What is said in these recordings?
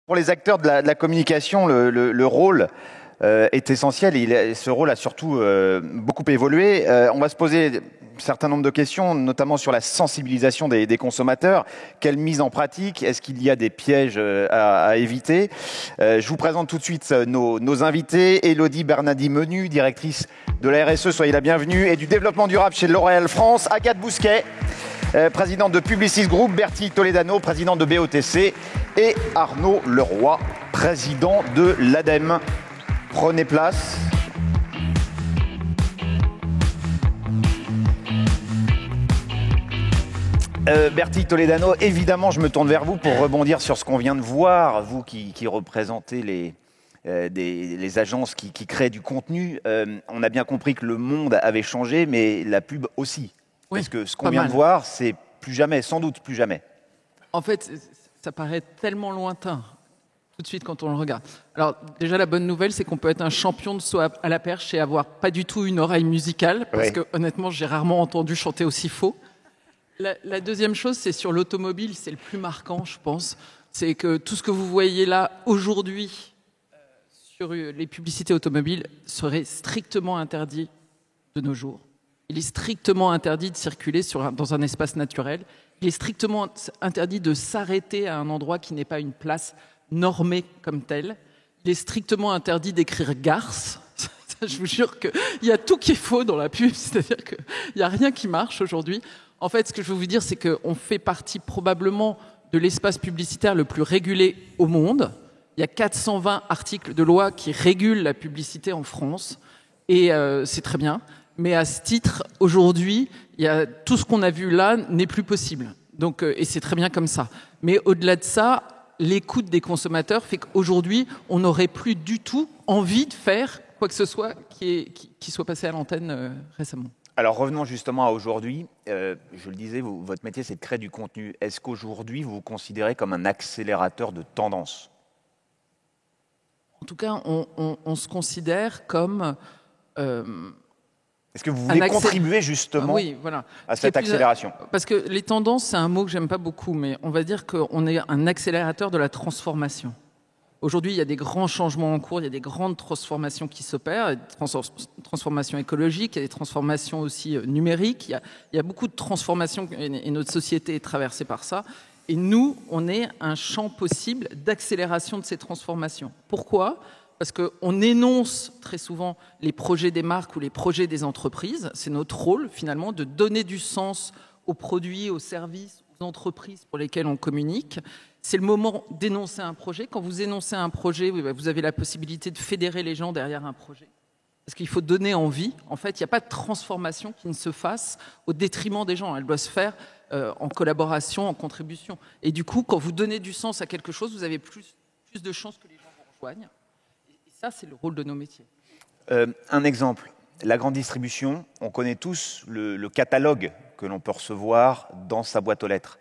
Pour les acteurs de la communication, le rôle est essentiel et ce rôle a surtout beaucoup évolué. On va se poser un certain nombre de questions, notamment sur la sensibilisation des consommateurs. Quelle mise en pratique? Est-ce qu'il y a des pièges à éviter? Je vous présente tout de suite nos invités. Élodie Bernadi-Menu, directrice de la RSE, soyez la bienvenue, et du développement durable chez L'Oréal France. Agathe Bousquet, présidente de Publicis Group, Bertie Toledano, président de BOTC, et Arnaud Leroy, président de l'ADEME. Prenez place. Bertie Toledano, évidemment, je me tourne vers vous pour rebondir sur ce qu'on vient de voir, vous qui représentez les agences qui créent du contenu. On a bien compris que le monde avait changé, mais la pub aussi. Oui, parce que ce qu'on vient de voir, c'est plus jamais, sans doute plus jamais. En fait, ça paraît tellement lointain, tout de suite, quand on le regarde. Alors, déjà, la bonne nouvelle, c'est qu'on peut être un champion de saut à la perche et avoir pas du tout une oreille musicale, parce que, honnêtement, j'ai rarement entendu chanter aussi faux. La deuxième chose, c'est sur l'automobile, c'est le plus marquant, je pense. C'est que tout ce que vous voyez là, aujourd'hui, sur les publicités automobiles, serait strictement interdit de nos jours. Il est strictement interdit de circuler dans un espace naturel. Il est strictement interdit de s'arrêter à un endroit qui n'est pas une place normée comme telle. Il est strictement interdit d'écrire « garce ». Je vous jure qu'il y a tout qui est faux dans la pub, c'est-à-dire qu'il n'y a rien qui marche aujourd'hui. En fait, ce que je veux vous dire, c'est qu'on fait partie probablement de l'espace publicitaire le plus régulé au monde. Il y a 420 articles de loi qui régulent la publicité en France, et c'est très bien. Mais à ce titre, aujourd'hui, tout ce qu'on a vu là n'est plus possible. Donc, et c'est très bien comme ça. Mais au-delà de ça, l'écoute des consommateurs fait qu'aujourd'hui, on n'aurait plus du tout envie de faire quoi que ce soit qui soit passé à l'antenne récemment. Alors revenons justement à aujourd'hui. Je le disais, votre métier, c'est de créer du contenu. Est-ce qu'aujourd'hui, vous vous considérez comme un accélérateur de tendance? En tout cas, on se considère comme... Est-ce que vous voulez contribuer justement à cette accélération? Parce que les tendances, c'est un mot que j'aime pas beaucoup, mais on va dire qu'on est un accélérateur de la transformation. Aujourd'hui, il y a des grands changements en cours, il y a des grandes transformations qui s'opèrent, des transformations écologiques, il y a des transformations aussi numériques, il y a beaucoup de transformations et notre société est traversée par ça. Et nous, on est un champ possible d'accélération de ces transformations. Pourquoi ? Parce qu'on énonce très souvent les projets des marques ou les projets des entreprises. C'est notre rôle, finalement, de donner du sens aux produits, aux services, aux entreprises pour lesquelles on communique. C'est le moment d'énoncer un projet. Quand vous énoncez un projet, vous avez la possibilité de fédérer les gens derrière un projet. Parce qu'il faut donner envie. En fait, il n'y a pas de transformation qui ne se fasse au détriment des gens. Elle doit se faire en collaboration, en contribution. Et du coup, quand vous donnez du sens à quelque chose, vous avez plus de chances que les gens vous rejoignent. Ça, c'est le rôle de nos métiers. Un exemple, la grande distribution, on connaît tous le catalogue que l'on peut recevoir dans sa boîte aux lettres.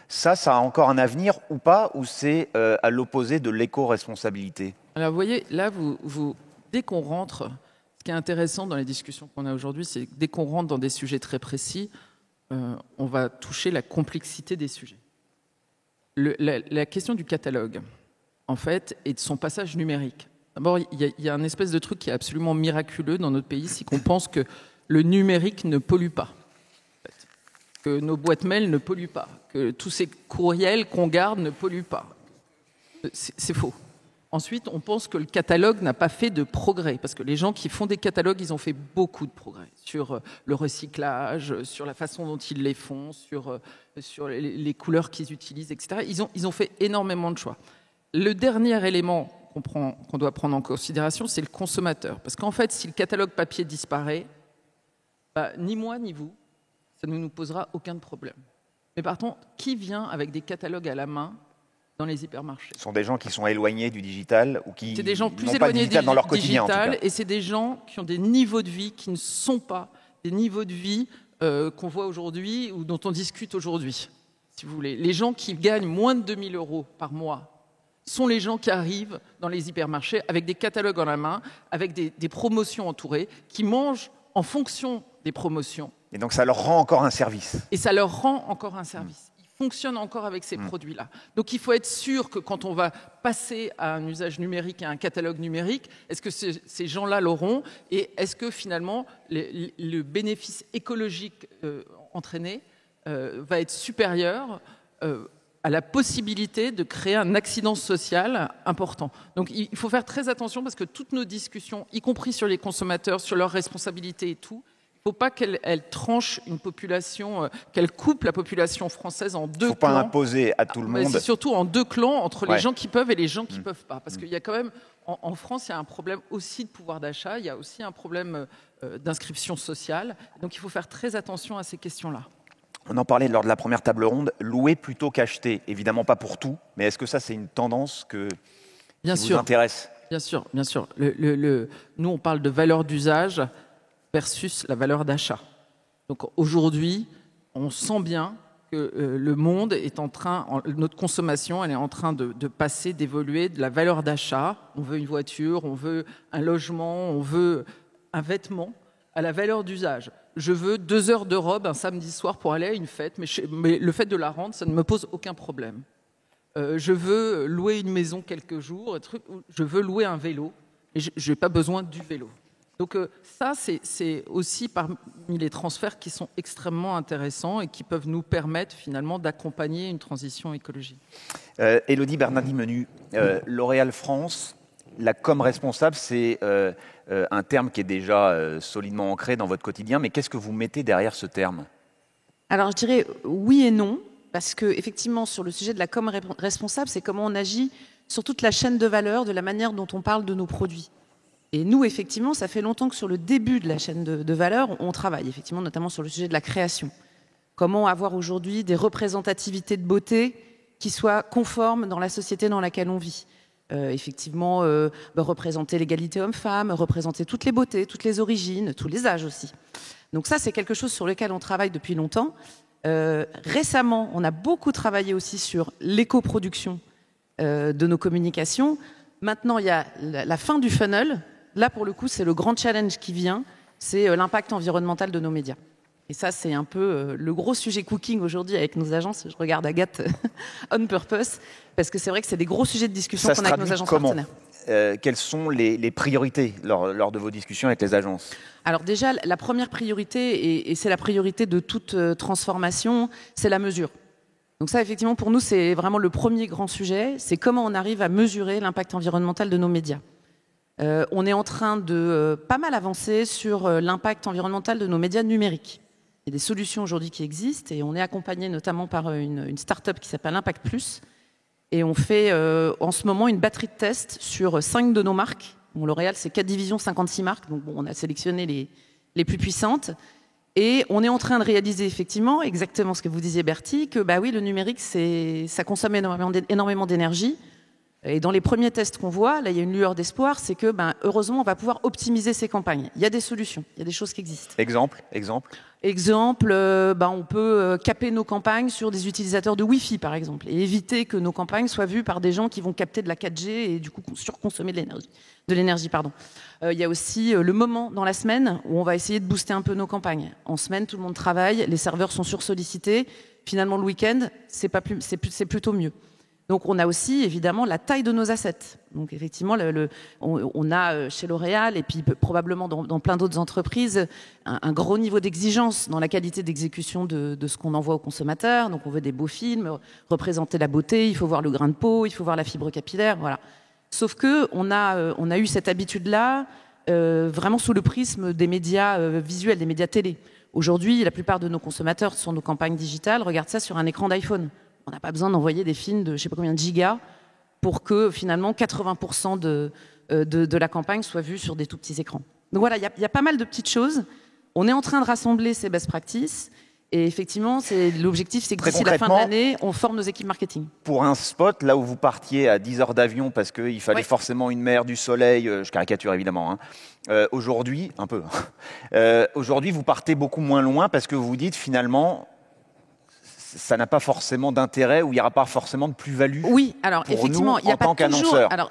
Ça a encore un avenir ou pas, ou c'est à l'opposé de l'éco-responsabilité? Alors, vous voyez, là, dès qu'on rentre, ce qui est intéressant dans les discussions qu'on a aujourd'hui, c'est que dès qu'on rentre dans des sujets très précis, on va toucher la complexité des sujets. La question du catalogue, en fait, et de son passage numérique. D'abord, il y a un espèce de truc qui est absolument miraculeux dans notre pays, c'est qu'on pense que le numérique ne pollue pas, en fait. Que nos boîtes mail ne polluent pas, que tous ces courriels qu'on garde ne polluent pas. C'est faux. Ensuite, on pense que le catalogue n'a pas fait de progrès, parce que les gens qui font des catalogues, ils ont fait beaucoup de progrès sur le recyclage, sur la façon dont ils les font, sur les couleurs qu'ils utilisent, etc. Ils ont fait énormément de choix. Le dernier élément qu'on doit prendre en considération, c'est le consommateur. Parce qu'en fait, si le catalogue papier disparaît, ni moi ni vous, ça ne nous posera aucun problème. Mais par contre, qui vient avec des catalogues à la main dans les hypermarchés? Ce sont des gens qui sont éloignés du digital ou qui n'ont pas de digital dans leur quotidien. Et c'est des gens qui ont des niveaux de vie qui ne sont pas des niveaux de vie qu'on voit aujourd'hui ou dont on discute aujourd'hui, si vous voulez. Les gens qui gagnent moins de 2 000 € par mois sont les gens qui arrivent dans les hypermarchés avec des catalogues en la main, avec des promotions entourées, qui mangent en fonction des promotions. Et donc ça leur rend encore un service. Et ça leur rend encore un service. Il fonctionnent encore avec ces produits-là. Donc il faut être sûr que quand on va passer à un usage numérique, à un catalogue numérique, est-ce que ces gens-là l'auront et est-ce que finalement le bénéfice écologique entraîné va être supérieur à la possibilité de créer un accident social important. Donc il faut faire très attention parce que toutes nos discussions, y compris sur les consommateurs, sur leurs responsabilités et tout, il ne faut pas qu'elle tranche une population, qu'elle coupe la population française en deux clans. Il ne faut pas imposer à tout le monde. C'est surtout en deux clans, entre les gens qui peuvent et les gens qui ne peuvent pas. Parce qu'il y a quand même, en France, il y a un problème aussi de pouvoir d'achat, il y a aussi un problème d'inscription sociale. Donc il faut faire très attention à ces questions-là. On en parlait lors de la première table ronde, louer plutôt qu'acheter. Évidemment pas pour tout, mais est-ce que ça c'est une tendance qui vous intéresse ? Bien sûr, bien sûr. Nous on parle de valeur d'usage versus la valeur d'achat. Donc aujourd'hui, on sent bien que le monde est en train, notre consommation, elle est en train de passer, d'évoluer de la valeur d'achat. On veut une voiture, on veut un logement, on veut un vêtement, à la valeur d'usage. Je veux 2 heures de robe un samedi soir pour aller à une fête, mais le fait de la rendre, ça ne me pose aucun problème. Je veux louer une maison quelques jours, je veux louer un vélo, et je n'ai pas besoin du vélo. Donc ça, c'est aussi parmi les transferts qui sont extrêmement intéressants et qui peuvent nous permettre finalement d'accompagner une transition écologique. Élodie Bernardi-Menu, L'Oréal France, la com responsable, c'est un terme qui est déjà solidement ancré dans votre quotidien, mais qu'est-ce que vous mettez derrière ce terme ? Alors je dirais oui et non, parce qu'effectivement sur le sujet de la com responsable, c'est comment on agit sur toute la chaîne de valeur, de la manière dont on parle de nos produits. Et nous, effectivement, ça fait longtemps que sur le début de la chaîne de valeur, on travaille, effectivement, notamment sur le sujet de la création. Comment avoir aujourd'hui des représentativités de beauté qui soient conformes dans la société dans laquelle on vit. Effectivement, représenter l'égalité homme-femme, représenter toutes les beautés, toutes les origines, tous les âges aussi. Donc ça, c'est quelque chose sur lequel on travaille depuis longtemps. Récemment, on a beaucoup travaillé aussi sur l'éco-production de nos communications. Maintenant, il y a la fin du funnel. Là, pour le coup, c'est le grand challenge qui vient, c'est l'impact environnemental de nos médias. Et ça, c'est un peu le gros sujet cooking aujourd'hui avec nos agences. Je regarde Agathe on purpose, parce que c'est vrai que c'est des gros sujets de discussion qu'on a avec nos agences partenaires. Quelles sont les priorités lors de vos discussions avec les agences ? Alors déjà, la première priorité, et c'est la priorité de toute transformation, c'est la mesure. Donc ça, effectivement, pour nous, c'est vraiment le premier grand sujet, c'est comment on arrive à mesurer l'impact environnemental de nos médias. On est en train de pas mal avancer sur l'impact environnemental de nos médias numériques. Il y a des solutions aujourd'hui qui existent et on est accompagné notamment par une start-up qui s'appelle Impact Plus. Et on fait en ce moment une batterie de tests sur 5 de nos marques. Bon, L'Oréal, c'est 4 divisions, 56 marques. Donc bon, on a sélectionné les plus puissantes. Et on est en train de réaliser effectivement exactement ce que vous disiez, Bertie, que bah oui, le numérique, ça consomme énormément d'énergie. Et dans les premiers tests qu'on voit, là, il y a une lueur d'espoir, c'est que, heureusement, on va pouvoir optimiser ces campagnes. Il y a des solutions, il y a des choses qui existent. Exemple, on peut caper nos campagnes sur des utilisateurs de Wi-Fi, par exemple, et éviter que nos campagnes soient vues par des gens qui vont capter de la 4G et du coup surconsommer de l'énergie. Il y a aussi le moment dans la semaine où on va essayer de booster un peu nos campagnes. En semaine, tout le monde travaille, les serveurs sont sursollicités. Finalement, le week-end, c'est plutôt mieux. Donc, on a aussi, évidemment, la taille de nos assets. Donc, effectivement, on a chez L'Oréal et puis probablement dans plein d'autres entreprises un gros niveau d'exigence dans la qualité d'exécution de ce qu'on envoie aux consommateurs. Donc, on veut des beaux films, représenter la beauté, il faut voir le grain de peau, il faut voir la fibre capillaire, voilà. Sauf que on a eu cette habitude-là vraiment sous le prisme des médias visuels, des médias télé. Aujourd'hui, la plupart de nos consommateurs sur nos campagnes digitales regardent ça sur un écran d'iPhone. On n'a pas besoin d'envoyer des films de je ne sais pas combien de gigas pour que finalement 80% de la campagne soit vue sur des tout petits écrans. Donc voilà, il y a pas mal de petites choses. On est en train de rassembler ces best practices et effectivement, l'objectif, c'est que d'ici la fin de l'année, on forme nos équipes marketing. Pour un spot, là où vous partiez à 10 heures d'avion parce qu'il fallait forcément une mer, du soleil, je caricature évidemment, aujourd'hui, un peu, aujourd'hui vous partez beaucoup moins loin parce que vous vous dites finalement, ça n'a pas forcément d'intérêt ou il n'y aura pas forcément de plus-value. Oui, alors pour effectivement, nous, en tant qu'annonceurs. Alors,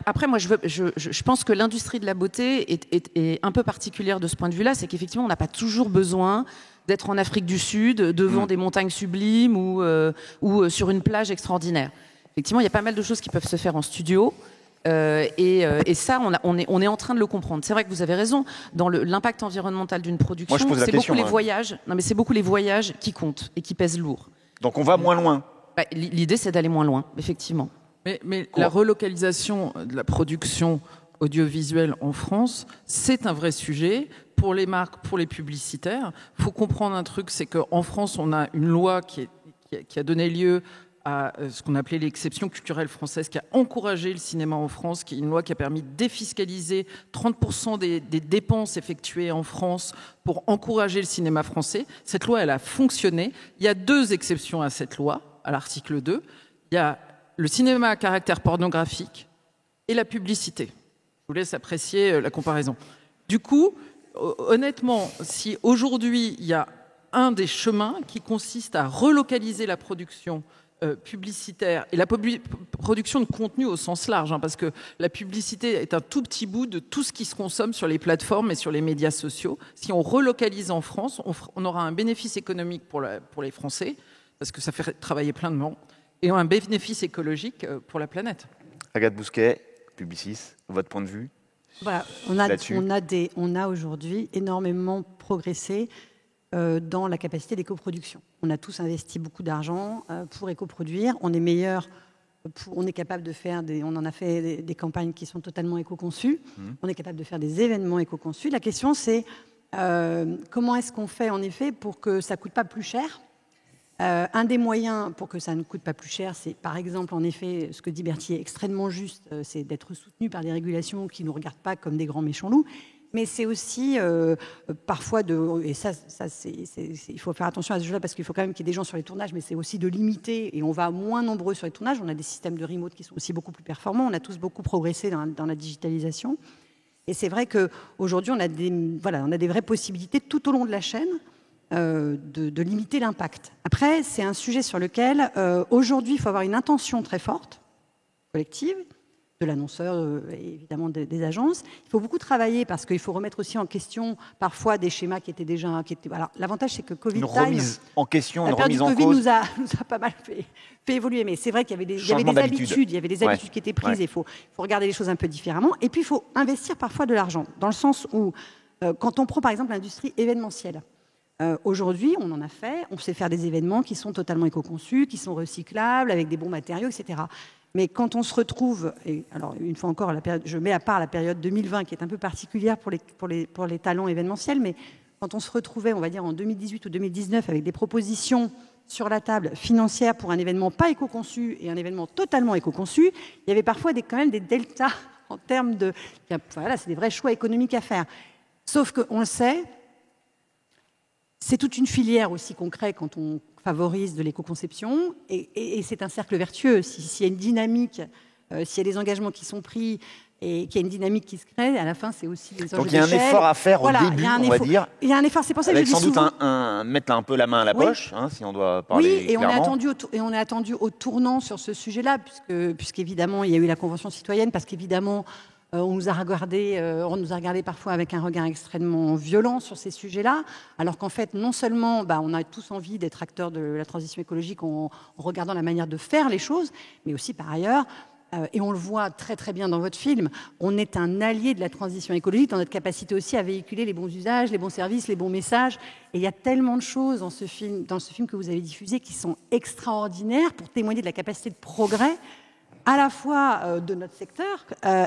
après, moi, je pense que l'industrie de la beauté est un peu particulière de ce point de vue-là, c'est qu'effectivement, on n'a pas toujours besoin d'être en Afrique du Sud, devant des montagnes sublimes ou sur une plage extraordinaire. Effectivement, il y a pas mal de choses qui peuvent se faire en studio. Et ça, on est en train de le comprendre. C'est vrai que vous avez raison. Dans l'impact environnemental d'une production, c'est beaucoup les voyages. Non, mais c'est beaucoup les voyages qui comptent et qui pèsent lourd. Donc on va moins loin. L'idée, c'est d'aller moins loin, effectivement. Mais la relocalisation de la production audiovisuelle en France, c'est un vrai sujet pour les marques, pour les publicitaires. Il faut comprendre un truc, c'est qu'en France, on a une loi qui a donné lieu à ce qu'on appelait l'exception culturelle française, qui a encouragé le cinéma en France, qui est une loi qui a permis de défiscaliser 30% des dépenses effectuées en France pour encourager le cinéma français. Cette loi, elle a fonctionné. Il y a 2 exceptions à cette loi, à l'article 2. Il y a le cinéma à caractère pornographique et la publicité. Je vous laisse apprécier la comparaison. Du coup, honnêtement, si aujourd'hui, il y a un des chemins qui consiste à relocaliser la production publicitaire et la production de contenu au sens large, parce que la publicité est un tout petit bout de tout ce qui se consomme sur les plateformes et sur les médias sociaux. Si on relocalise en France, on aura un bénéfice économique pour les Français, parce que ça fait travailler plein de monde, et un bénéfice écologique pour la planète. Agathe Bousquet, Publicis, votre point de vue on a aujourd'hui énormément progressé dans la capacité d'éco-production. On a tous investi beaucoup d'argent pour éco-produire. On est meilleur, on est capable de faire on en a fait des campagnes qui sont totalement éco-conçues. On est capable de faire des événements éco-conçus. La question, c'est comment est-ce qu'on fait en effet pour que ça ne coûte pas plus cher ? Un des moyens pour que ça ne coûte pas plus cher, c'est par exemple, en effet, ce que dit Berthier est extrêmement juste, c'est d'être soutenu par des régulations qui ne nous regardent pas comme des grands méchants loups. Mais c'est aussi parfois et ça il faut faire attention à ce jeu-là parce qu'il faut quand même qu'il y ait des gens sur les tournages, mais c'est aussi de limiter, et on va moins nombreux sur les tournages. On a des systèmes de remote qui sont aussi beaucoup plus performants. On a tous beaucoup progressé dans la digitalisation. Et c'est vrai qu'aujourd'hui, on a des vraies possibilités tout au long de la chaîne de limiter l'impact. Après, c'est un sujet sur lequel, aujourd'hui, il faut avoir une intention très forte, collective, de l'annonceur et évidemment des agences. Il faut beaucoup travailler parce qu'il faut remettre aussi en question parfois des schémas qui étaient déjà... Alors, l'avantage, c'est que Covid une remise en question, une la période remise du en Covid cause. nous a pas mal fait évoluer. Mais c'est vrai qu'il y avait des habitudes. Il y avait des habitudes qui étaient prises. Il faut regarder les choses un peu différemment. Et puis, il faut investir parfois de l'argent. Dans le sens où, quand on prend par exemple l'industrie événementielle, aujourd'hui, on en a fait. On sait faire des événements qui sont totalement éco-conçus, qui sont recyclables, avec des bons matériaux, etc. Mais quand on se retrouve, et alors une fois encore, je mets à part la période 2020 qui est un peu particulière pour les talents événementiels, mais quand on se retrouvait, on va dire en 2018 ou 2019, avec des propositions sur la table financières pour un événement pas éco-conçu et un événement totalement éco-conçu, il y avait parfois quand même des deltas en termes de... Voilà, c'est des vrais choix économiques à faire. Sauf qu'on le sait, c'est toute une filière aussi qu'on crée quand on favorise de l'éco-conception, et c'est un cercle vertueux. S'il y a une dynamique, s'il y a des engagements qui sont pris et qu'il y a une dynamique qui se crée, à la fin, c'est aussi des enjeux. Donc il y a un effort à faire au début, on va dire. Il y a un effort, c'est pour ça que je dis sans doute souvent... mettre un peu la main à la poche, si on doit parler clairement. On est attendu au tournant sur ce sujet-là, puisqu'évidemment, il y a eu la Convention citoyenne, parce qu'évidemment... on nous a regardé parfois avec un regard extrêmement violent sur ces sujets-là, alors qu'en fait, non seulement on a tous envie d'être acteurs de la transition écologique en regardant la manière de faire les choses, mais aussi par ailleurs, et on le voit très très bien dans votre film, on est un allié de la transition écologique dans notre capacité aussi à véhiculer les bons usages, les bons services, les bons messages. Et il y a tellement de choses dans ce film que vous avez diffusé qui sont extraordinaires pour témoigner de la capacité de progrès à la fois de notre secteur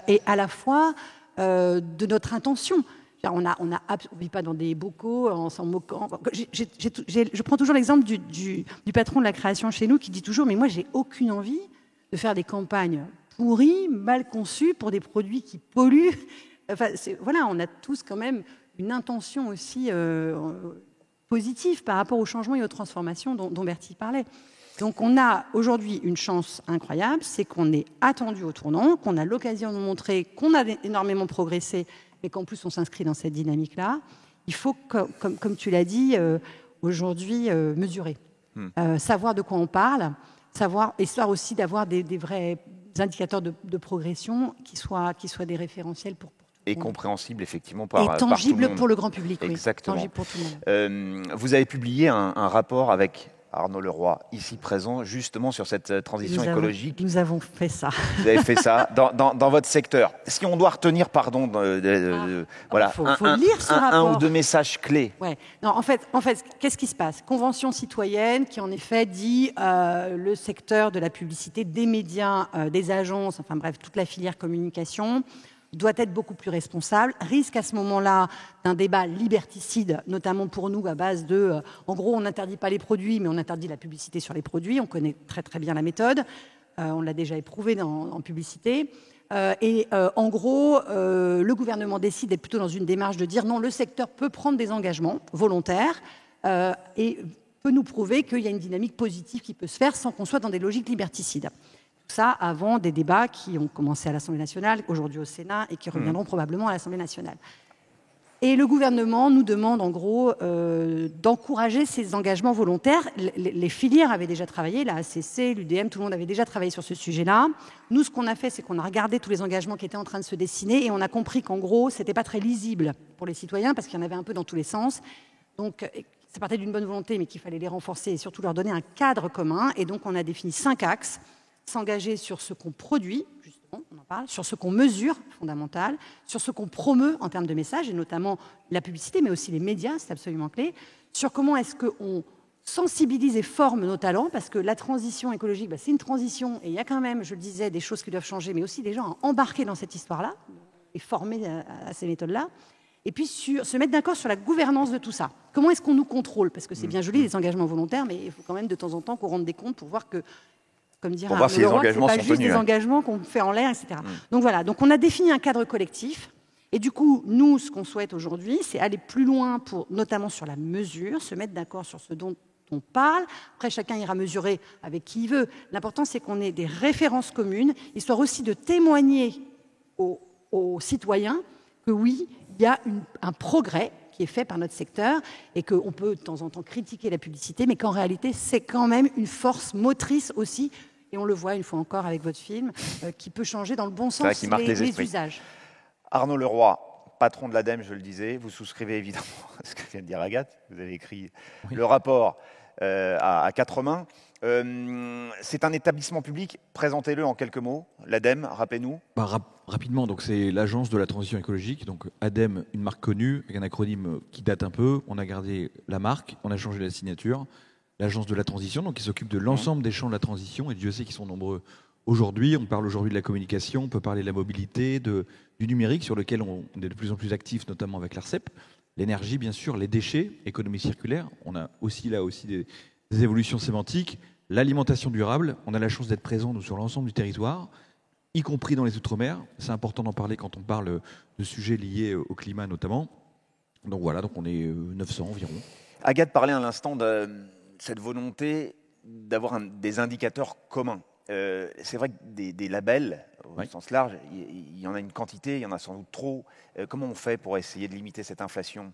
et à la fois de notre intention. On ne vit pas dans des bocaux en s'en moquant. Je prends toujours l'exemple du patron de la création chez nous qui dit toujours « mais moi, j'ai aucune envie de faire des campagnes pourries, mal conçues pour des produits qui polluent. » Enfin, voilà, on a tous quand même une intention aussi positive par rapport aux changements et aux transformations dont Bertie parlait. Donc on a aujourd'hui une chance incroyable, c'est qu'on est attendu au tournant, qu'on a l'occasion de montrer qu'on a énormément progressé, mais qu'en plus on s'inscrit dans cette dynamique-là. Il faut, comme tu l'as dit, aujourd'hui mesurer. savoir de quoi on parle, histoire aussi d'avoir des vrais indicateurs de progression qui soient des référentiels pour et compréhensible effectivement par et tangible par tout le monde. pour le grand public. Exactement. Oui, tangible pour tout le monde. Vous avez publié un rapport avec Arnaud Leroy, ici présent, justement sur cette transition écologique. Nous avons fait ça. Vous avez fait ça dans votre secteur. Si on doit retenir, voilà, faut lire ce rapport. Un ou deux messages clés. Ouais. Non, en fait, qu'est-ce qui se passe? Convention citoyenne qui, en effet, dit le secteur de la publicité, des médias, des agences, enfin bref, toute la filière communication doit être beaucoup plus responsable, risque à ce moment-là d'un débat liberticide, notamment pour nous, à base de, en gros, on n'interdit pas les produits, mais on interdit la publicité sur les produits, on connaît très très bien la méthode, on l'a déjà éprouvé en publicité, en gros, le gouvernement décide d'être plutôt dans une démarche de dire non, le secteur peut prendre des engagements volontaires et peut nous prouver qu'il y a une dynamique positive qui peut se faire sans qu'on soit dans des logiques liberticides. Ça avant des débats qui ont commencé à l'Assemblée nationale, aujourd'hui au Sénat, et qui reviendront probablement à l'Assemblée nationale. Et le gouvernement nous demande en gros d'encourager ces engagements volontaires. Les filières avaient déjà travaillé, la ACC, l'UDM, tout le monde avait déjà travaillé sur ce sujet-là. Nous, ce qu'on a fait, c'est qu'on a regardé tous les engagements qui étaient en train de se dessiner et on a compris qu'en gros, c'était pas très lisible pour les citoyens parce qu'il y en avait un peu dans tous les sens. Donc, ça partait d'une bonne volonté, mais qu'il fallait les renforcer et surtout leur donner un cadre commun. Et donc, on a défini 5 axes. S'engager sur ce qu'on produit, justement, on en parle, sur ce qu'on mesure, fondamental, sur ce qu'on promeut en termes de messages, et notamment la publicité, mais aussi les médias, c'est absolument clé, sur comment est-ce qu'on sensibilise et forme nos talents, parce que la transition écologique, c'est une transition, et il y a quand même, je le disais, des choses qui doivent changer, mais aussi des gens à embarquer dans cette histoire-là, et former à ces méthodes-là, et puis se mettre d'accord sur la gouvernance de tout ça. Comment est-ce qu'on nous contrôle? Parce que c'est bien joli, les engagements volontaires, mais il faut quand même de temps en temps qu'on rende des comptes pour voir que, comme dirait Arnaud Leroy, c'est pas juste des engagements qu'on fait en l'air, etc. Donc voilà, donc on a défini un cadre collectif. Et du coup, nous, ce qu'on souhaite aujourd'hui, c'est aller plus loin, notamment sur la mesure, se mettre d'accord sur ce dont on parle. Après, chacun ira mesurer avec qui il veut. L'important, c'est qu'on ait des références communes, histoire aussi de témoigner aux citoyens que oui, il y a un progrès qui est fait par notre secteur et qu'on peut de temps en temps critiquer la publicité, mais qu'en réalité, c'est quand même une force motrice aussi, et on le voit une fois encore avec votre film, qui peut changer dans le bon sens les usages. Arnaud Leroy, patron de l'ADEME, je le disais, vous souscrivez évidemment à ce que vient de dire Agathe, vous avez écrit le rapport à 4 mains. C'est un établissement public, présentez-le en quelques mots. L'ADEME, rappelez-nous. Rapidement, donc c'est l'agence de la transition écologique. Donc ADEME, une marque connue, avec un acronyme qui date un peu. On a gardé la marque, on a changé la signature. L'agence de la transition, donc qui s'occupe de l'ensemble des champs de la transition, et Dieu sait qu'ils sont nombreux aujourd'hui. On parle aujourd'hui de la communication, on peut parler de la mobilité, du numérique, sur lequel on est de plus en plus actif, notamment avec l'ARCEP. L'énergie, bien sûr, les déchets, économie circulaire. On a aussi des évolutions sémantiques. L'alimentation durable, on a la chance d'être présent nous, sur l'ensemble du territoire, y compris dans les Outre-mer. C'est important d'en parler quand on parle de sujets liés au climat notamment. Donc voilà, donc on est 900 environ. Agathe parlait à l'instant de cette volonté d'avoir des indicateurs communs. C'est vrai que des labels, au sens large, il y en a une quantité, il y en a sans doute trop. Comment on fait pour essayer de limiter cette inflation?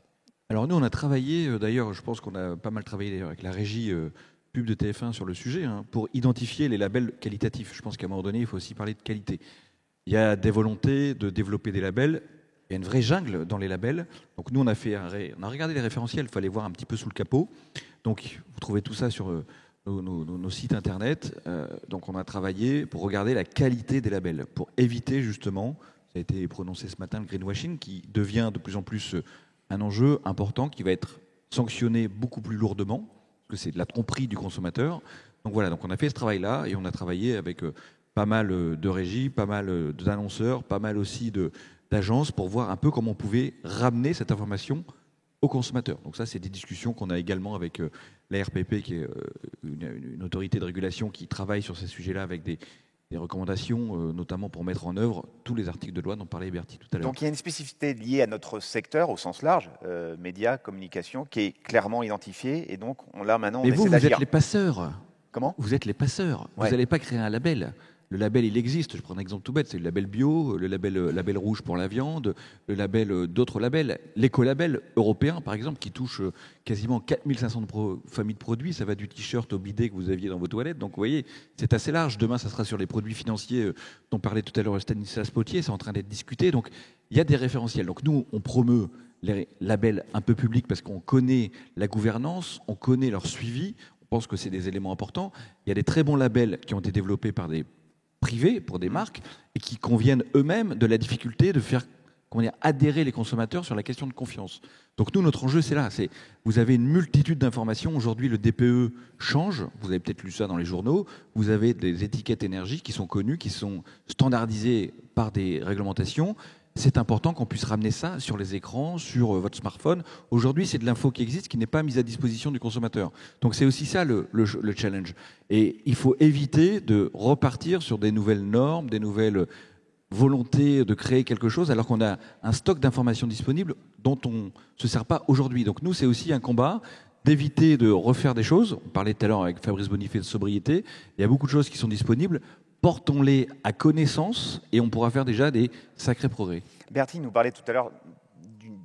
Alors nous, on a travaillé, d'ailleurs, je pense qu'on a pas mal travaillé avec la régie pub de TF1 sur le sujet, pour identifier les labels qualitatifs. Je pense qu'à un moment donné, il faut aussi parler de qualité. Il y a des volontés de développer des labels. Il y a une vraie jungle dans les labels. Donc nous, on a regardé les référentiels, il fallait voir un petit peu sous le capot. Donc vous trouvez tout ça sur nos sites internet. Donc on a travaillé pour regarder la qualité des labels, pour éviter justement, ça a été prononcé ce matin, le greenwashing, qui devient de plus en plus un enjeu important, qui va être sanctionné beaucoup plus lourdement, parce que c'est de la tromperie du consommateur. Donc voilà, donc on a fait ce travail-là, et on a travaillé avec pas mal de régies, pas mal d'annonceurs, pas mal aussi d'agences, pour voir un peu comment on pouvait ramener cette information aux consommateurs. Donc ça, c'est des discussions qu'on a également avec la RPP, qui est une autorité de régulation qui travaille sur ces sujets-là avec des recommandations, notamment pour mettre en œuvre tous les articles de loi dont parlait Bertie tout à l'heure. Donc il y a une spécificité liée à notre secteur au sens large, médias, communication, qui est clairement identifiée, et donc on êtes les passeurs. Comment ? Vous êtes les passeurs. Vous n'allez pas créer un label. Le label, il existe. Je prends un exemple tout bête, c'est le label bio, le label rouge pour la viande, le label, d'autres labels. L'écolabel européen, par exemple, qui touche quasiment 4500 familles de produits. Ça va du t-shirt au bidet que vous aviez dans vos toilettes. Donc, vous voyez, c'est assez large. Demain, ça sera sur les produits financiers dont parlait tout à l'heure Stanislas Potier. C'est en train d'être discuté. Donc, il y a des référentiels. Donc, nous, on promeut les labels un peu publics parce qu'on connaît la gouvernance, on connaît leur suivi. On pense que c'est des éléments importants. Il y a des très bons labels qui ont été développés par des privés, pour des marques, et qui conviennent eux-mêmes de la difficulté de faire adhérer les consommateurs sur la question de confiance. Donc nous, notre enjeu, c'est là. Vous avez une multitude d'informations. Aujourd'hui, le DPE change. Vous avez peut-être lu ça dans les journaux. Vous avez des étiquettes énergie qui sont connues, qui sont standardisées par des réglementations. C'est important qu'on puisse ramener ça sur les écrans, sur votre smartphone. Aujourd'hui, c'est de l'info qui existe, qui n'est pas mise à disposition du consommateur. Donc c'est aussi ça le challenge. Et il faut éviter de repartir sur des nouvelles normes, des nouvelles volontés de créer quelque chose, alors qu'on a un stock d'informations disponibles dont on ne se sert pas aujourd'hui. Donc nous, c'est aussi un combat d'éviter de refaire des choses. On parlait tout à l'heure avec Fabrice Bonifay de sobriété. Il y a beaucoup de choses qui sont disponibles. Portons-les à connaissance et on pourra faire déjà des sacrés progrès. Bertie nous parlait tout à l'heure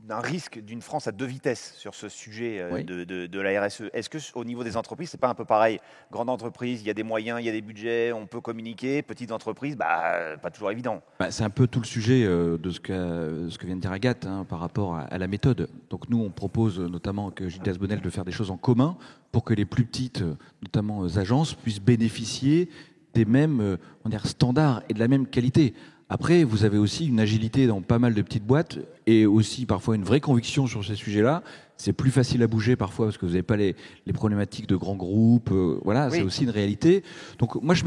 d'un risque d'une France à deux vitesses sur ce sujet Oui. de la RSE. Est-ce qu'au niveau des entreprises, c'est pas un peu pareil? Grande entreprise, il y a des moyens, il y a des budgets, on peut communiquer. Petite entreprise, pas toujours évident. C'est un peu tout le sujet de ce que vient de dire Agathe par rapport à la méthode. Donc nous, on propose notamment que Gilles Dasbonnel de faire des choses en commun pour que les plus petites, notamment agences, puissent bénéficier des mêmes standards et de la même qualité. Après, vous avez aussi une agilité dans pas mal de petites boîtes et aussi parfois une vraie conviction sur ces sujets-là. C'est plus facile à bouger parfois parce que vous n'avez pas les problématiques de grands groupes. Voilà, oui. C'est aussi une réalité. Donc moi, je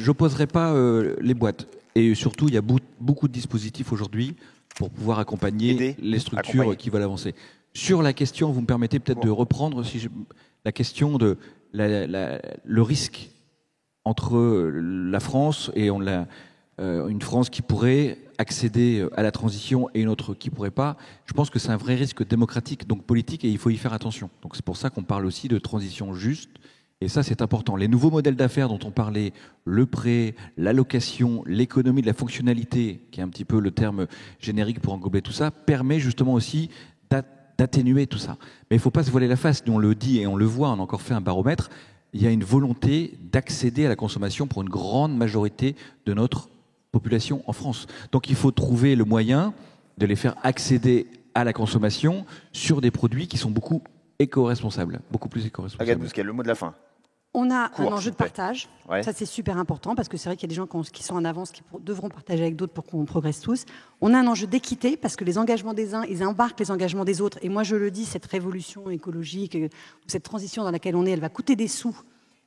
n'opposerai pas les boîtes. Et surtout, il y a beaucoup de dispositifs aujourd'hui pour pouvoir accompagner les structures qui veulent avancer. Sur la question, vous me permettez peut-être de reprendre la question de le risque entre la France et une France qui pourrait accéder à la transition et une autre qui ne pourrait pas. Je pense que c'est un vrai risque démocratique, donc politique, et il faut y faire attention. Donc c'est pour ça qu'on parle aussi de transition juste, et ça c'est important. Les nouveaux modèles d'affaires dont on parlait, le prêt, l'allocation, l'économie de la fonctionnalité, qui est un petit peu le terme générique pour englober tout ça, permet justement aussi d'atténuer tout ça. Mais il ne faut pas se voiler la face, nous on le dit et on le voit, on a encore fait un baromètre. Il y a une volonté d'accéder à la consommation pour une grande majorité de notre population en France. Donc il faut trouver le moyen de les faire accéder à la consommation sur des produits qui sont beaucoup éco-responsables, beaucoup plus éco-responsables. Agathe Bousquet, le mot de la fin. On a un enjeu de partage, ouais. Ça c'est super important parce que c'est vrai qu'il y a des gens qui sont en avance, qui devront partager avec d'autres pour qu'on progresse tous. On a un enjeu d'équité parce que les engagements des uns, ils embarquent les engagements des autres. Et moi je le dis, cette révolution écologique, cette transition dans laquelle on est, elle va coûter des sous.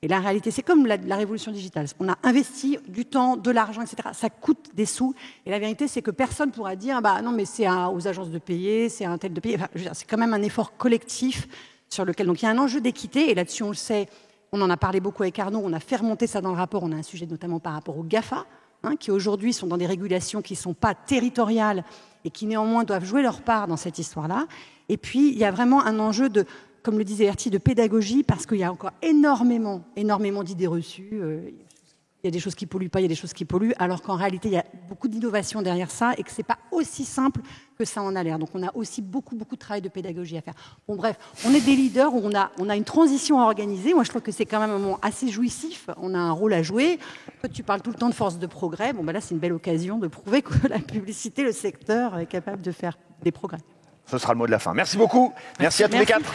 Et la réalité, c'est comme la révolution digitale. On a investi du temps, de l'argent, etc. Ça coûte des sous. Et la vérité, c'est que personne ne pourra dire non, mais c'est aux agences de payer, c'est à un tel de payer. Enfin, c'est quand même un effort collectif sur lequel. Donc il y a un enjeu d'équité. Et là-dessus, on le sait, on en a parlé beaucoup avec Arnaud, on a fait remonter ça dans le rapport. On a un sujet notamment par rapport aux GAFA, qui aujourd'hui sont dans des régulations qui ne sont pas territoriales et qui néanmoins doivent jouer leur part dans cette histoire-là. Et puis, il y a vraiment un enjeu de, comme le disait Erti, de pédagogie, parce qu'il y a encore énormément d'idées reçues. Il y a des choses qui polluent pas, il y a des choses qui polluent, alors qu'en réalité, il y a beaucoup d'innovation derrière ça et que ce n'est pas aussi simple que ça en a l'air. Donc on a aussi beaucoup de travail de pédagogie à faire. Bon bref, on est des leaders où on a une transition à organiser. Moi, je trouve que c'est quand même un moment assez jouissif. On a un rôle à jouer. Toi, tu parles tout le temps de force de progrès. Bon, là, c'est une belle occasion de prouver que la publicité, le secteur est capable de faire des progrès. Ce sera le mot de la fin. Merci beaucoup. Merci à tous les quatre.